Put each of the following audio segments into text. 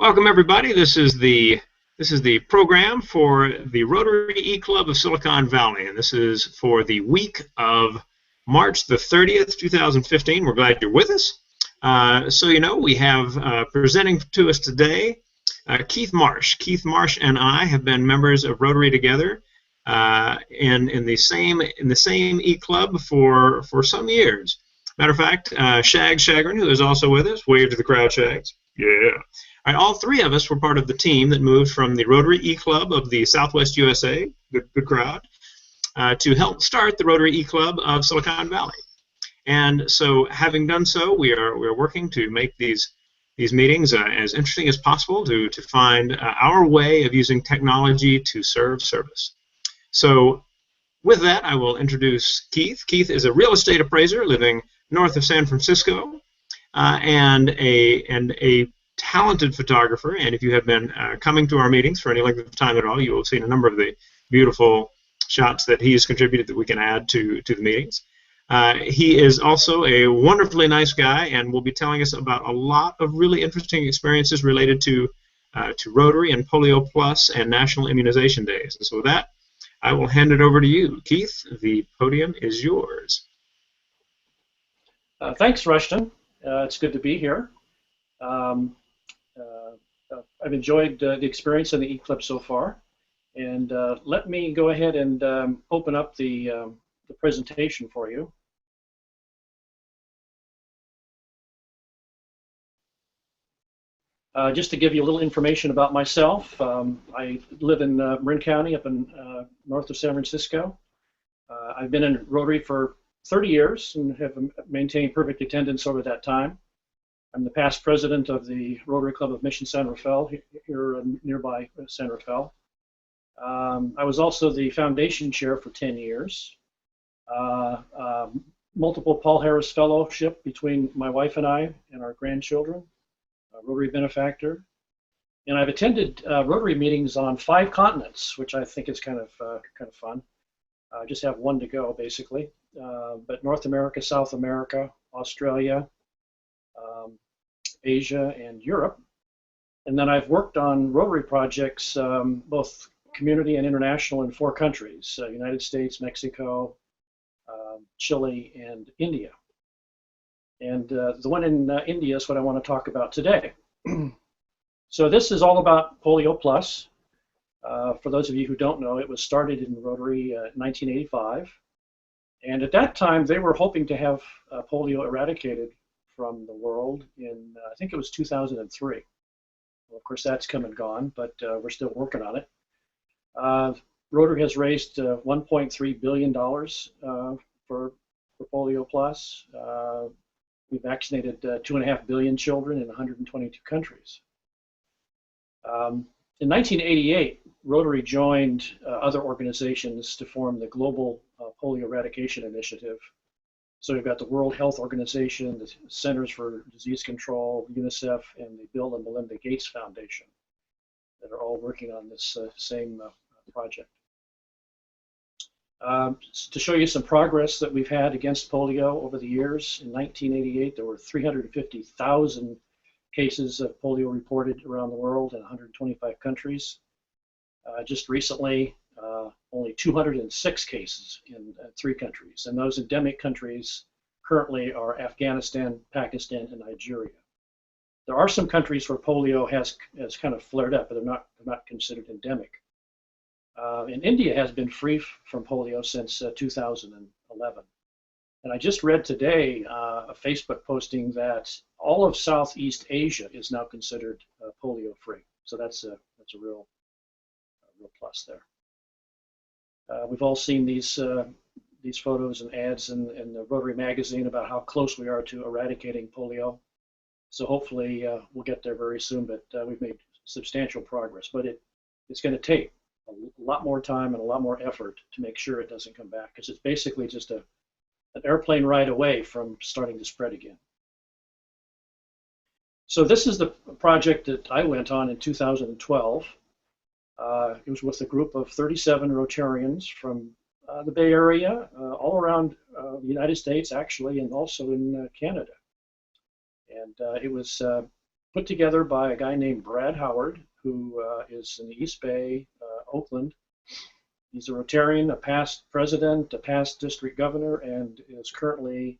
Welcome everybody. This is the program for the Rotary eClub of Silicon Valley, and this is for the week of March the 30th, 2015. We're glad you're with us. We have presenting to us today Keith Marsh. Keith Marsh and I have been members of Rotary together in the same eClub for some years. Matter of fact, Shags Shagrin, who is also with us, wave to the crowd, Shags. Yeah. All right, all three of us were part of the team that moved from the Rotary eClub of the Southwest USA, good crowd, to help start the Rotary eClub of Silicon Valley. And so, having done so, we are working to make these meetings as interesting as possible to find our way of using technology to serve service. So, with that, I will introduce Keith. Keith is a real estate appraiser living north of San Francisco, and a talented photographer. And if you have been coming to our meetings for any length of time at all, you will have seen a number of the beautiful shots that he has contributed that we can add to the meetings. He is also a wonderfully nice guy and will be telling us about a lot of really interesting experiences related to Rotary and Polio Plus and National Immunization Days. And so with that, I will hand it over to you. Keith, the podium is yours. Thanks, Rushton. It's good to be here. I've enjoyed the experience in the eClub so far, and let me go ahead and open up the presentation for you. Just to give you a little information about myself, I live in Marin County up in north of San Francisco. I've been in Rotary for 30 years and have maintained perfect attendance over that time. I'm the past president of the Rotary Club of Mission San Rafael, here nearby San Rafael. I was also the foundation chair for 10 years. Multiple Paul Harris Fellowship between my wife and I and our grandchildren, Rotary benefactor. And I've attended Rotary meetings on 5 continents, which I think is kind of fun. I just have one to go, basically. But North America, South America, Australia, Asia, and Europe. And then I've worked on Rotary projects, both community and international, in 4 countries, United States, Mexico, Chile, and India. And the one in India is what I want to talk about today. So this is all about Polio Plus. For those of you who don't know, it was started in Rotary in 1985. And at that time, they were hoping to have polio eradicated from the world in, I think it was 2003. Well, of course, that's come and gone, but we're still working on it. Rotary has raised $1.3 billion for Polio Plus. We vaccinated 2.5 billion children in 122 countries. In 1988, Rotary joined other organizations to form the Global Polio Eradication Initiative. So we've got the World Health Organization, the Centers for Disease Control, UNICEF, and the Bill and Melinda Gates Foundation that are all working on this same project. To show you some progress that we've had against polio over the years, in 1988 there were 350,000 cases of polio reported around the world in 125 countries. Just recently, only 206 cases in 3 countries, and those endemic countries currently are Afghanistan, Pakistan, and Nigeria. There are some countries where polio has kind of flared up, but they're not considered endemic. And India has been free from polio since 2011. And I just read today a Facebook posting that all of Southeast Asia is now considered polio-free. So that's a real plus there. We've all seen these photos and ads in the Rotary magazine about how close we are to eradicating polio. So hopefully we'll get there very soon, but we've made substantial progress. But it's going to take a lot more time and a lot more effort to make sure it doesn't come back, because it's basically just an airplane ride away from starting to spread again. So this is the project that I went on in 2012. It was with a group of 37 Rotarians from the Bay Area, all around the United States, actually, and also in Canada. And it was put together by a guy named Brad Howard, who is in the East Bay, Oakland. He's a Rotarian, a past president, a past district governor, and is currently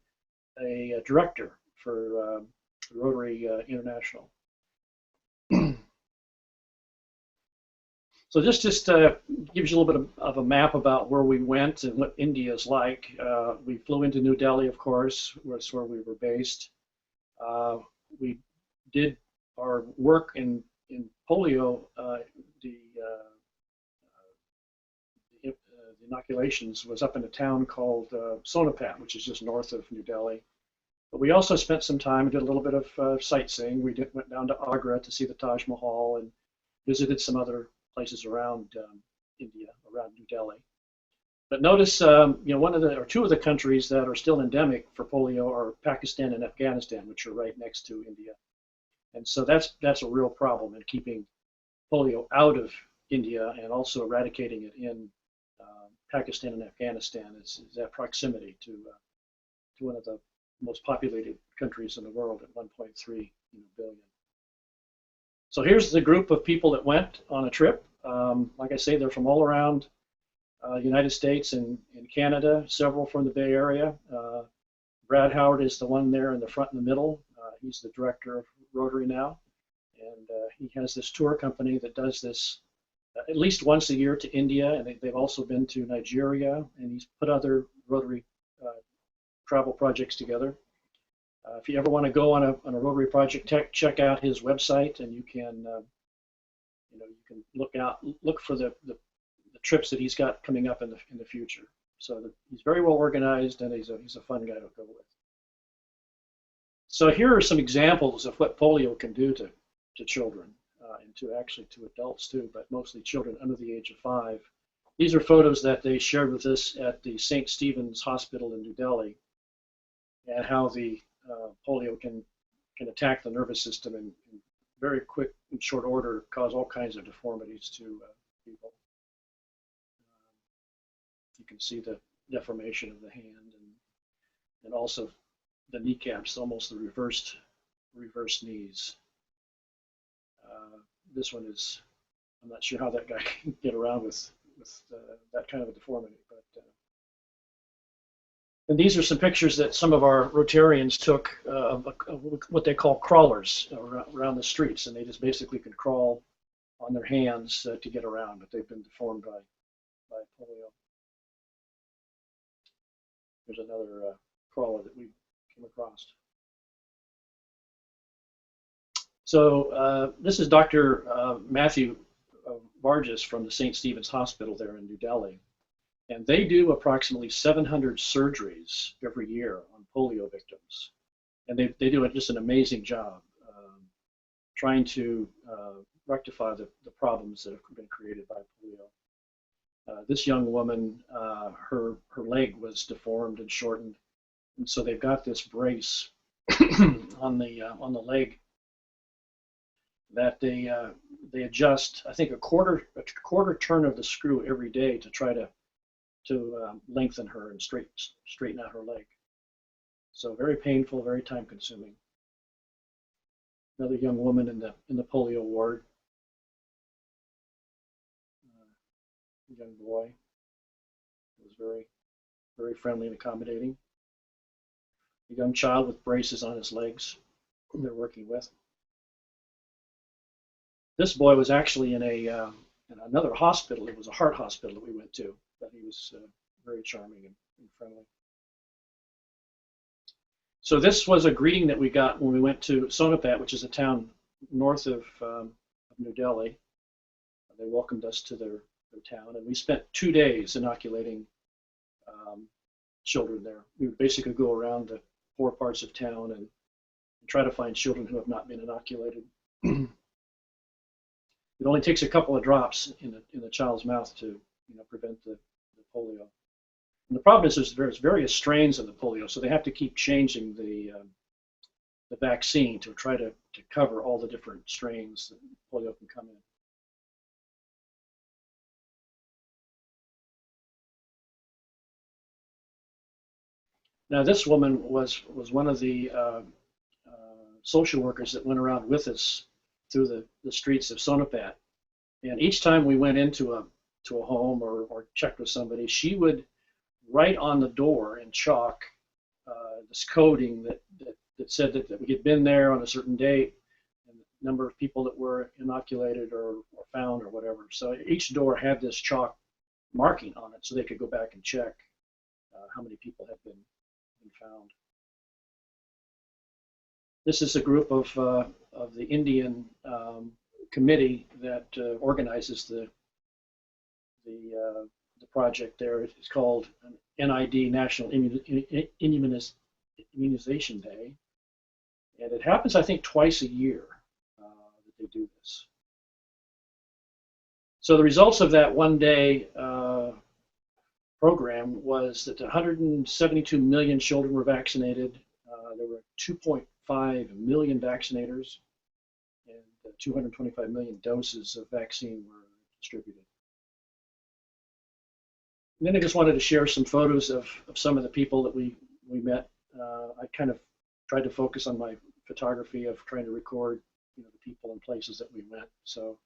a director for Rotary International. So this just gives you a little bit of a map about where we went and what India is like. We flew into New Delhi, of course, that's where we were based. We did our work in polio, the inoculations was up in a town called Sonapat, which is just north of New Delhi. But we also spent some time, did a little bit of sightseeing. We went down to Agra to see the Taj Mahal and visited some other places around India, around New Delhi. But notice, one of the or two of the countries that are still endemic for polio are Pakistan and Afghanistan, which are right next to India. And so that's a real problem in keeping polio out of India and also eradicating it in Pakistan and Afghanistan is that proximity to one of the most populated countries in the world at 1.3 billion. So here's the group of people that went on a trip. Like I say, they're from all around the United States and Canada, several from the Bay Area. Brad Howard is the one there in the front and the middle. He's the director of Rotary now. And he has this tour company that does this at least once a year to India, and they've also been to Nigeria, and he's put other Rotary travel projects together. If you ever want to go on a Rotary project, check out his website, and you can look for the trips that he's got coming up in the future. So he's very well organized, and he's a fun guy to go with. So here are some examples of what polio can do to children and to adults too, but mostly children under the age of 5. These are photos that they shared with us at the St. Stephen's Hospital in New Delhi, and how the polio can attack the nervous system in very quick and short order, cause all kinds of deformities to people. You can see the deformation of the hand and also the kneecaps, almost the reversed knees. This one is, I'm not sure how that guy can get around with that kind of a deformity, but and these are some pictures that some of our Rotarians took of what they call crawlers around the streets, and they just basically can crawl on their hands to get around, but they've been deformed by polio. There's another crawler that we came across. So this is Dr. Matthew Vargas from the St. Stephen's Hospital there in New Delhi. And they do approximately 700 surgeries every year on polio victims. And they do just an amazing job trying to rectify the problems that have been created by polio. This young woman, her leg was deformed and shortened. And so they've got this brace on the leg that they adjust, I think, a quarter turn of the screw every day to try to lengthen her and straighten out her leg. So very painful, very time consuming. Another young woman in the polio ward. A young boy who was very, very friendly and accommodating. A young child with braces on his legs they're working with. This boy was actually in another hospital. It was a heart hospital that we went to, but he was very charming and friendly. So this was a greeting that we got when we went to Sonapat, which is a town north of New Delhi. They welcomed us to their town, and we spent 2 days inoculating children there. We would basically go around the 4 parts of town and try to find children who have not been inoculated. It only takes a couple of drops in the child's mouth to prevent the polio. And the problem is there's various strains of the polio, so they have to keep changing the vaccine to try to cover all the different strains that polio can come in. Now this woman was one of the social workers that went around with us through the streets of Sonopat. And each time we went into a home or checked with somebody, she would write on the door in chalk this coding that said that we had been there on a certain date, and the number of people that were inoculated or found or whatever. So each door had this chalk marking on it, so they could go back and check how many people had been found. This is a group of the Indian committee that organizes the project there. It's called NID, National Immunization Day, and it happens, I think, twice a year that they do this. So the results of that one-day program was that 172 million children were vaccinated. There were 2.5 million vaccinators, and 225 million doses of vaccine were distributed. And then I just wanted to share some photos of some of the people that we met. I kind of tried to focus on my photography of trying to record, the people and places that we went. So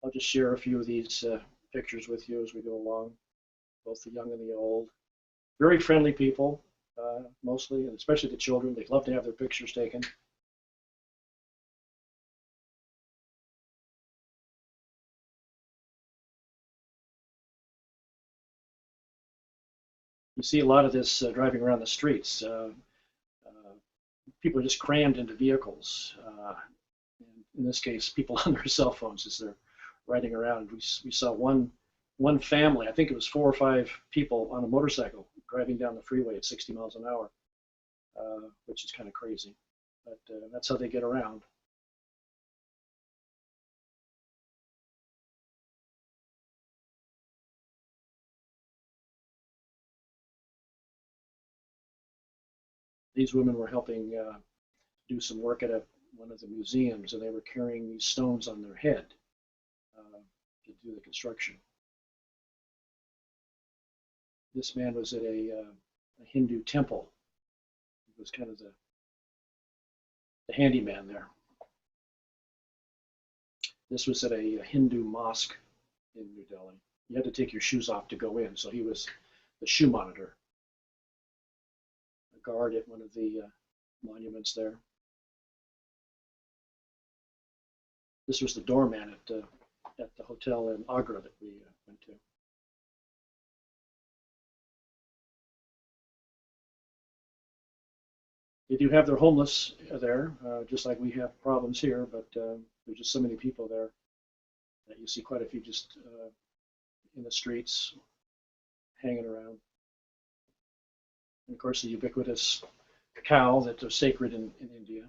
I'll just share a few of these pictures with you as we go along, both the young and the old. Very friendly people, mostly, and especially the children. They love to have their pictures taken. You see a lot of this driving around the streets. People are just crammed into vehicles. In this case, people on their cell phones as they're riding around. We saw one family, I think it was 4 or 5 people on a motorcycle driving down the freeway at 60 miles an hour, which is kind of crazy. But that's how they get around. These women were helping do some work at one of the museums, and they were carrying these stones on their head to do the construction. This man was at a Hindu temple. He was kind of the handyman there. This was at a Hindu mosque in New Delhi. You had to take your shoes off to go in, so he was the shoe monitor. A guard at one of the monuments there. This was the doorman at the hotel in Agra that we went to. They do have their homeless there, just like we have problems here, but there's just so many people there that you see quite a few just in the streets hanging around. And of course, the ubiquitous cow that is sacred in India.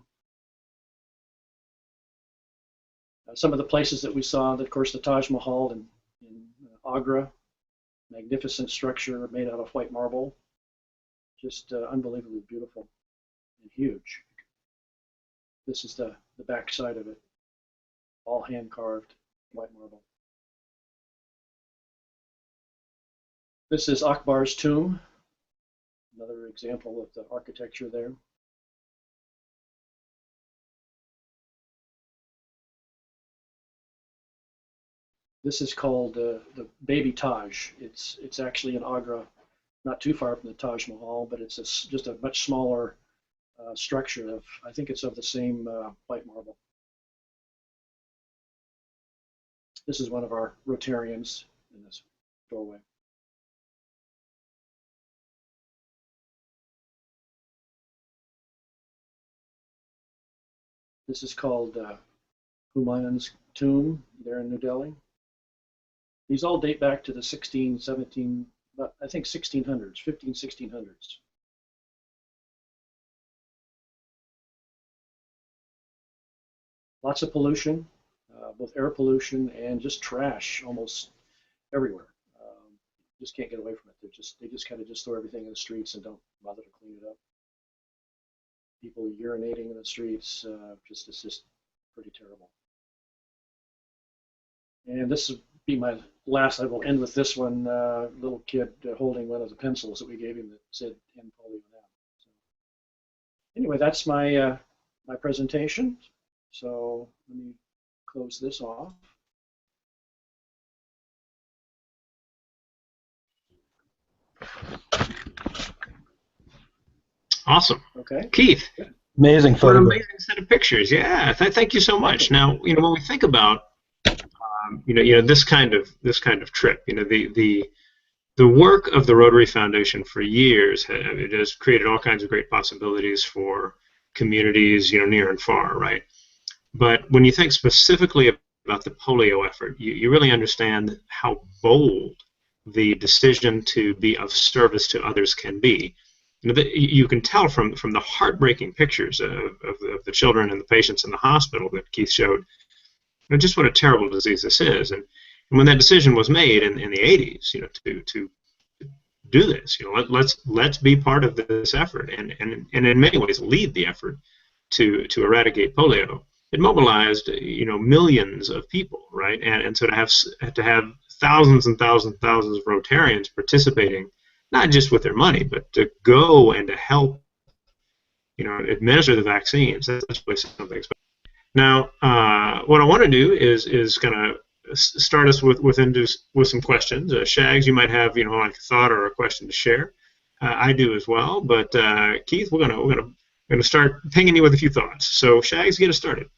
Some of the places that we saw, of course, the Taj Mahal in Agra, magnificent structure made out of white marble, just unbelievably beautiful and huge. This is the back side of it, all hand carved white marble. This is Akbar's tomb, another example of the architecture there. This is called the Baby Taj. It's actually in Agra, not too far from the Taj Mahal, but it's just a much smaller structure of, I think it's of the same white marble. This is one of our Rotarians in this doorway. This is called Humayun's tomb there in New Delhi. These all date back to the 16, 17, I think 1600s, 15, 1600s. Lots of pollution, both air pollution and just trash almost everywhere. Just can't get away from it. They just kind of just throw everything in the streets and don't bother to clean it up. People urinating in the streets, it's just pretty terrible. And this will be my last. I will end with this one. Little kid holding one of the pencils that we gave him that said "End polio now." So, anyway, that's my my presentation. So let me close this off. Awesome. Okay. Keith. Amazing What photo. an amazing set of pictures. Yeah. Thank you so much. Now, when we think about, this kind of trip, the work of the Rotary Foundation for years it has created all kinds of great possibilities for communities, near and far, right? But when you think specifically about the polio effort, you really understand how bold the decision to be of service to others can be. You can tell from the heartbreaking pictures of the children and the patients in the hospital that Keith showed, just what a terrible disease this is. And when that decision was made in the 80s, to do this, let's be part of this effort, and in many ways lead the effort to eradicate polio. It mobilized millions of people, right? And so to have thousands and thousands and thousands of Rotarians participating, not just with their money, but to go and to help administer the vaccines, that's really something special. Now, what I want to do is kind of start us with some questions. Shags, you might have like a thought or a question to share. I do as well. But Keith, we're gonna start pinging you with a few thoughts. So Shags, get us started.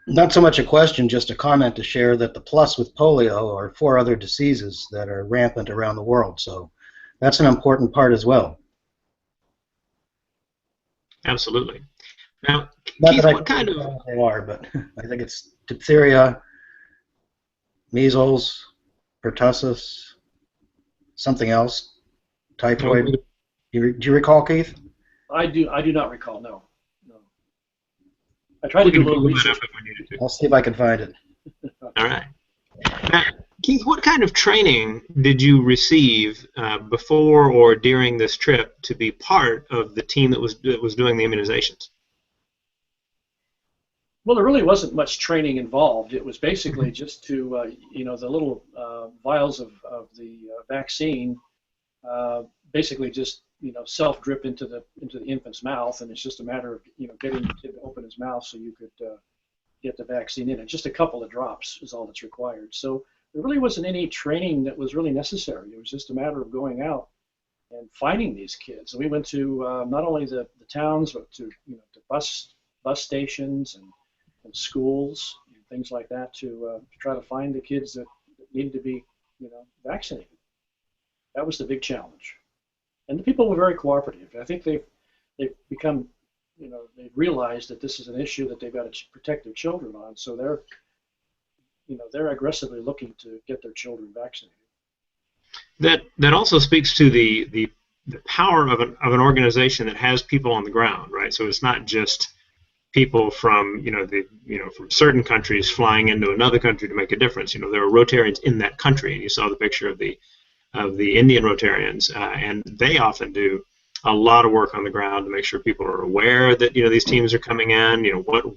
Not so much a question, just a comment to share that the plus with polio are 4 other diseases that are rampant around the world. So that's an important part as well. Absolutely. Now, Not Keith, that what kind of they are, but I think it's diphtheria, measles, pertussis, something else, typhoid. Do you recall, Keith? I do not recall. No. I tried to do a little research. I'll see if I can find it. All right. Now, Keith, what kind of training did you receive before or during this trip to be part of the team that was doing the immunizations? Well, there really wasn't much training involved. It was basically just to, the little vials of the vaccine, basically just, self-drip into the infant's mouth, and it's just a matter of, getting the kid to open his mouth so you could get the vaccine in. And just a couple of drops is all that's required. So there really wasn't any training that was really necessary. It was just a matter of going out and finding these kids. And we went to not only the towns, but to to bus stations and schools and things like that to try to find the kids that needed to be vaccinated. That was the big challenge. And the people were very cooperative. I think they've become, they've realized that this is an issue that they've got to protect their children on. So they're aggressively looking to get their children vaccinated. That also speaks to the power of an organization that has people on the ground, right? So it's not just people from from certain countries flying into another country to make a difference. There are Rotarians in that country, and you saw the picture of the Indian Rotarians, and they often do a lot of work on the ground to make sure people are aware that these teams are coming in.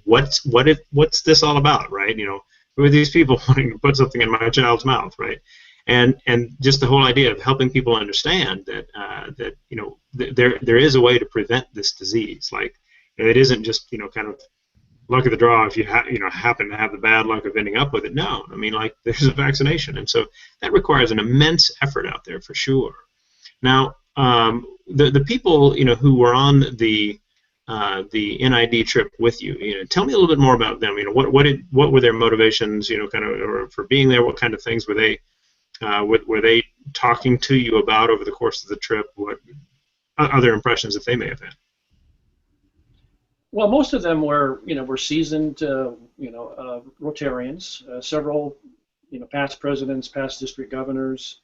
What's this all about, right? Who are these people wanting to put something in my child's mouth, right? And just the whole idea of helping people understand that there is a way to prevent this disease. Like it isn't just kind of luck of the draw if you happen to have the bad luck of ending up with it. No, I mean, like, there's a vaccination, and so that requires an immense effort out there for sure. Now, the people who were on the NID trip with you, tell me a little bit more about them. What were their motivations, kind of, or for being there? What kind of things were they talking to you about over the course of the trip? What other impressions that they may have had? Well, most of them were seasoned, Rotarians. Several, past presidents, past district governors,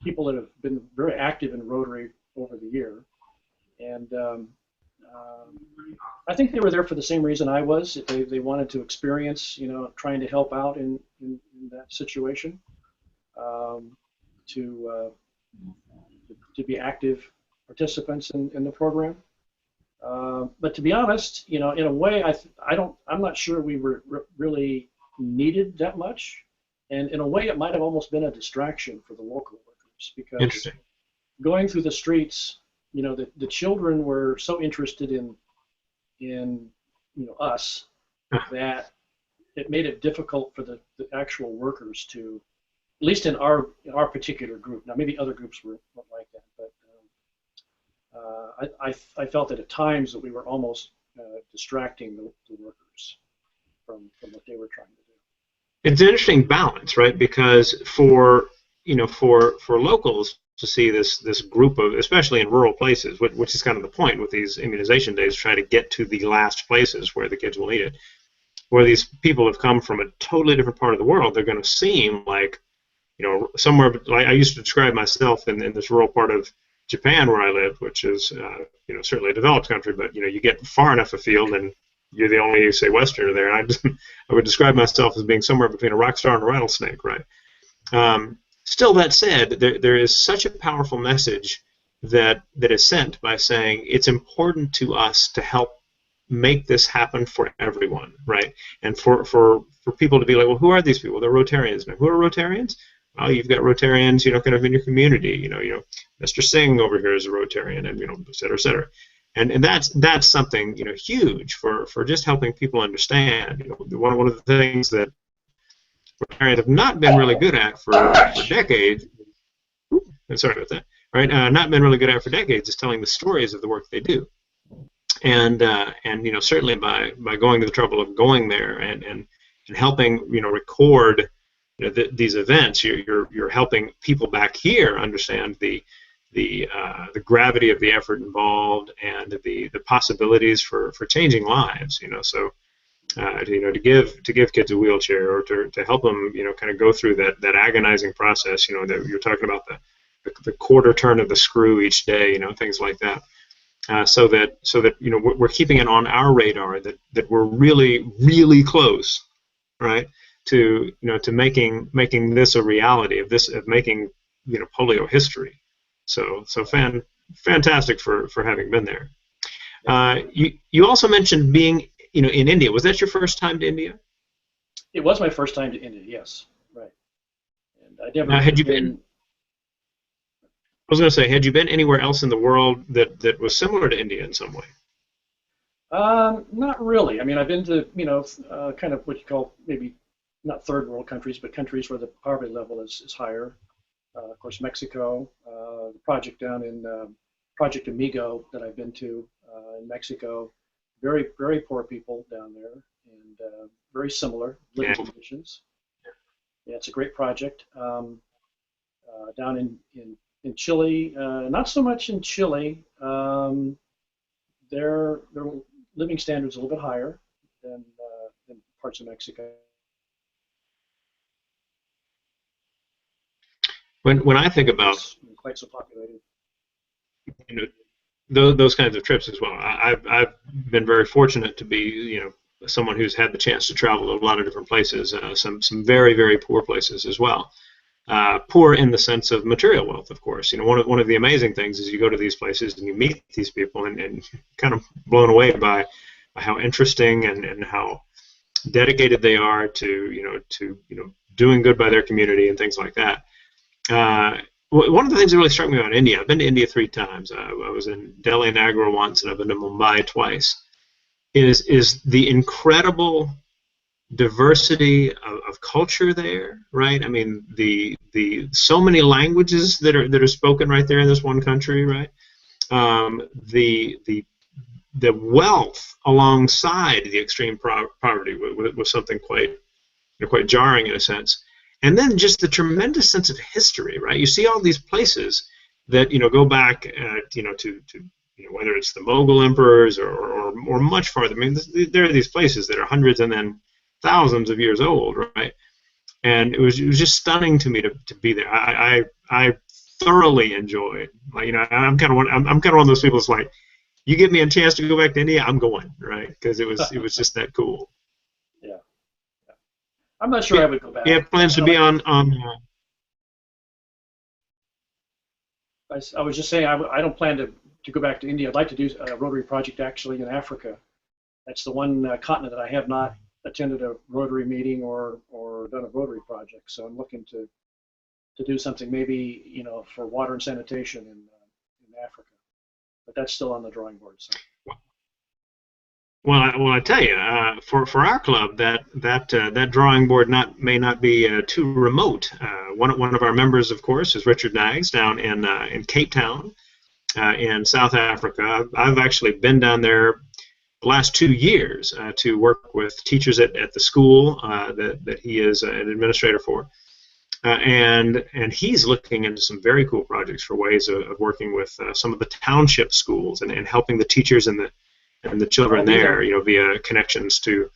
people that have been very active in Rotary over the year. And I think they were there for the same reason I was. They wanted to experience, trying to help out in that situation, to be active participants in the program. But to be honest, in a way, I'm not sure we were really needed that much. And in a way, it might have almost been a distraction for the local workers, because going through the streets, you know, the children were so interested in us that it made it difficult for the actual workers to, at least in our particular group. Now maybe other groups weren't like that, but I felt that at times that we were almost distracting the workers from what they were trying to do. It's an interesting balance, right? Because for locals to see this group of, especially in rural places, which is kind of the point with these immunization days, try to get to the last places where the kids will need it. Where these people have come from a totally different part of the world, they're going to seem like, somewhere. Like I used to describe myself in this rural part of Japan where I live, which is certainly a developed country, but you get far enough afield and you're the only, say, Westerner there. And I would describe myself as being somewhere between a rock star and a rattlesnake, right? Still, that said, there is such a powerful message that is sent by saying it's important to us to help make this happen for everyone, right? And for people to be like, well, who are these people? They're Rotarians. Now, who are Rotarians? Well, you've got Rotarians, kind of in your community. Mr. Singh over here is a Rotarian, and et cetera, et cetera. And that's something huge for just helping people understand. One of the things that Rotarians have not been really good at for decades. Sorry about that. Right, not been really good at for decades is telling the stories of the work they do. And certainly by going to the trouble of going there and helping record these events, you're helping people back here understand the gravity of the effort involved and the possibilities for changing lives. So to give kids a wheelchair or to help them kind of go through that agonizing process. That you're talking about the quarter turn of the screw each day. Things like that. So that we're keeping it on our radar that we're really, really close, right, to making this a reality of making polio history. So fantastic for having been there. You also mentioned being in India. Was that your first time to India? It was my first time to India. Yes, right. And I never had you been? I was going to say, had you been anywhere else in the world that was similar to India in some way? Not really. I mean, I've been to, kind of what you call maybe not third world countries, but countries where the poverty level is higher. Of course, Mexico, the project down in Project Amigo that I've been to in Mexico, very, very poor people down there and very similar living conditions. Yeah, it's a great project. Down in Chile, not so much in Chile. Their living standards a little bit higher than parts of Mexico. When I think about quite so populated, those kinds of trips as well, I've been very fortunate to be someone who's had the chance to travel to a lot of different places, some very, very poor places as well. Poor in the sense of material wealth, of course. One of the amazing things is you go to these places and you meet these people and kind of blown away by how interesting and how dedicated they are to doing good by their community and things like that. One of the things that really struck me about India, I've been to India 3 times. I was in Delhi and Agra once, and I've been to Mumbai twice. Is the incredible diversity of culture there, right? I mean, the so many languages that are spoken right there in this one country, right? The wealth alongside the extreme poverty was something quite jarring in a sense, and then just the tremendous sense of history, right? You see all these places that go back, to whether it's the Mughal emperors or much farther. I mean, there are these places that are hundreds and then thousands of years old, right? And it was just stunning to me to be there. I thoroughly enjoyed. I'm kind of one of those people that's like, you give me a chance to go back to India, I'm going, right? Because it was just that cool. Yeah. I'm not sure I would go back. You have plans to be on. I was just saying I don't plan to go back to India. I'd like to do a Rotary project actually in Africa. That's the one continent that I have not attended a Rotary meeting or done a Rotary project. So I'm looking to do something maybe for water and sanitation in Africa. but that's still on the drawing board. So. Well, I tell you, for our club, that drawing board may not be too remote. One of our members, of course, is Richard Nags down in Cape Town, in South Africa. I've actually been down there the last 2 years to work with teachers at the school that he is an administrator for, and he's looking into some very cool projects for ways of working with some of the township schools and helping the teachers and the children there, via connections to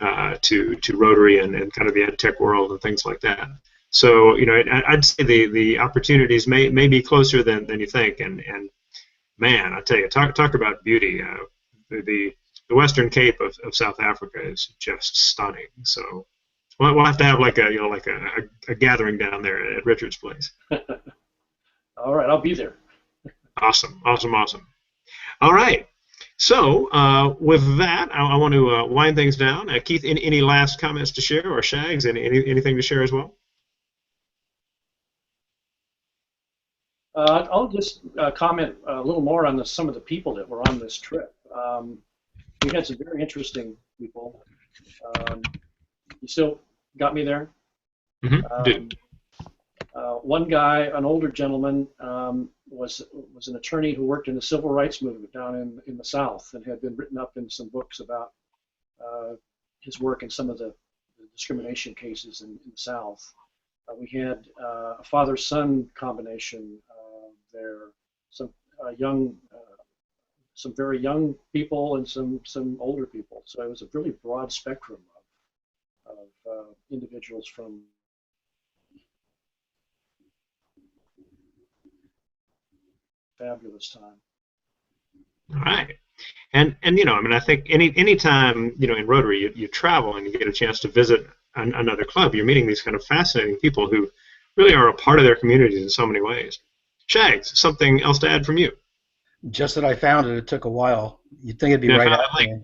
Rotary and kind of the ed tech world and things like that. So, I'd say the opportunities may be closer than you think. And man, I tell you, talk about beauty. The Western Cape of South Africa is just stunning. So we'll have to have like a gathering down there at Richard's place. All right, I'll be there. Awesome. All right. So with that, I want to wind things down. Keith, any last comments to share, or Shags, anything to share as well? I'll just comment a little more on some of the people that were on this trip. We had some very interesting people. You still got me there? Mm-hmm. One guy, an older gentleman, was an attorney who worked in the civil rights movement down in the South and had been written up in some books about his work in some of the discrimination cases in the South. We had a father-son combination there, some very young people and some older people. So it was a really broad spectrum of individuals from fabulous time. All right. And I think any time, in Rotary you travel and you get a chance to visit another club, you're meeting these kind of fascinating people who really are a part of their communities in so many ways. Shags, something else to add from you? Just that I found it took a while. You'd think it'd be right out there.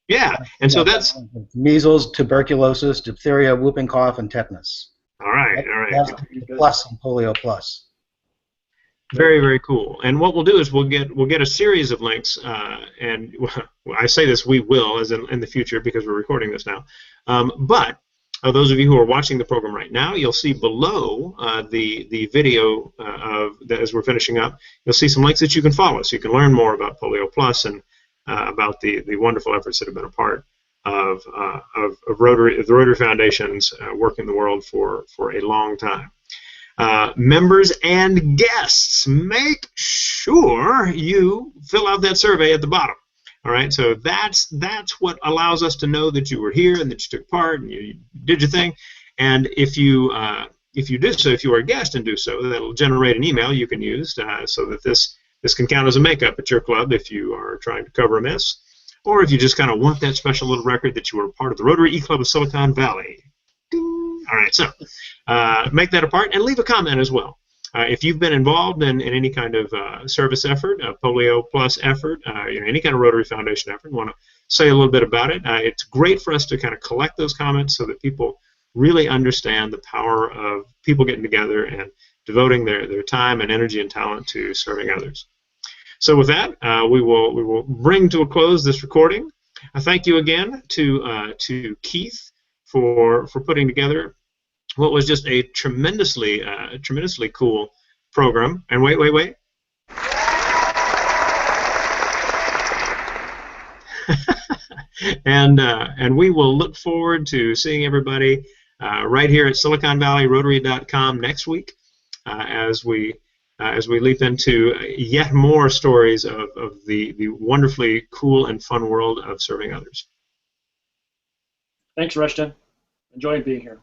Yeah, and so that's measles, tuberculosis, diphtheria, whooping cough, and tetanus. All right. That's the plus and polio plus. Very, very cool. And what we'll do is we'll get a series of links, and I say this, we will, as in the future, because we're recording this now. But those of you who are watching the program right now, you'll see below the video as we're finishing up, you'll see some links that you can follow, so you can learn more about Polio Plus and about the wonderful efforts that have been a part of Rotary, the Rotary Foundation's work in the world for a long time. Members and guests, make sure you fill out that survey at the bottom. All right, so that's what allows us to know that you were here and that you took part and you did your thing. And if you did so, if you are a guest and do so, that'll generate an email you can use so that this can count as a makeup at your club if you are trying to cover a miss, or if you just kind of want that special little record that you were part of the Rotary eClub of Silicon Valley. Ding. All right, so make that a part and leave a comment as well. If you've been involved in any kind of service effort, a Polio Plus effort, any kind of Rotary Foundation effort, want to say a little bit about it, it's great for us to kind of collect those comments so that people really understand the power of people getting together and devoting their time and energy and talent to serving others. So with that, we will bring to a close this recording. I thank you again to Keith for putting together what was just a tremendously cool program. And wait. and we will look forward to seeing everybody right here at SiliconValleyRotary.com next week as we leap into yet more stories of the wonderfully cool and fun world of serving others. Thanks, Rushton. Enjoyed being here.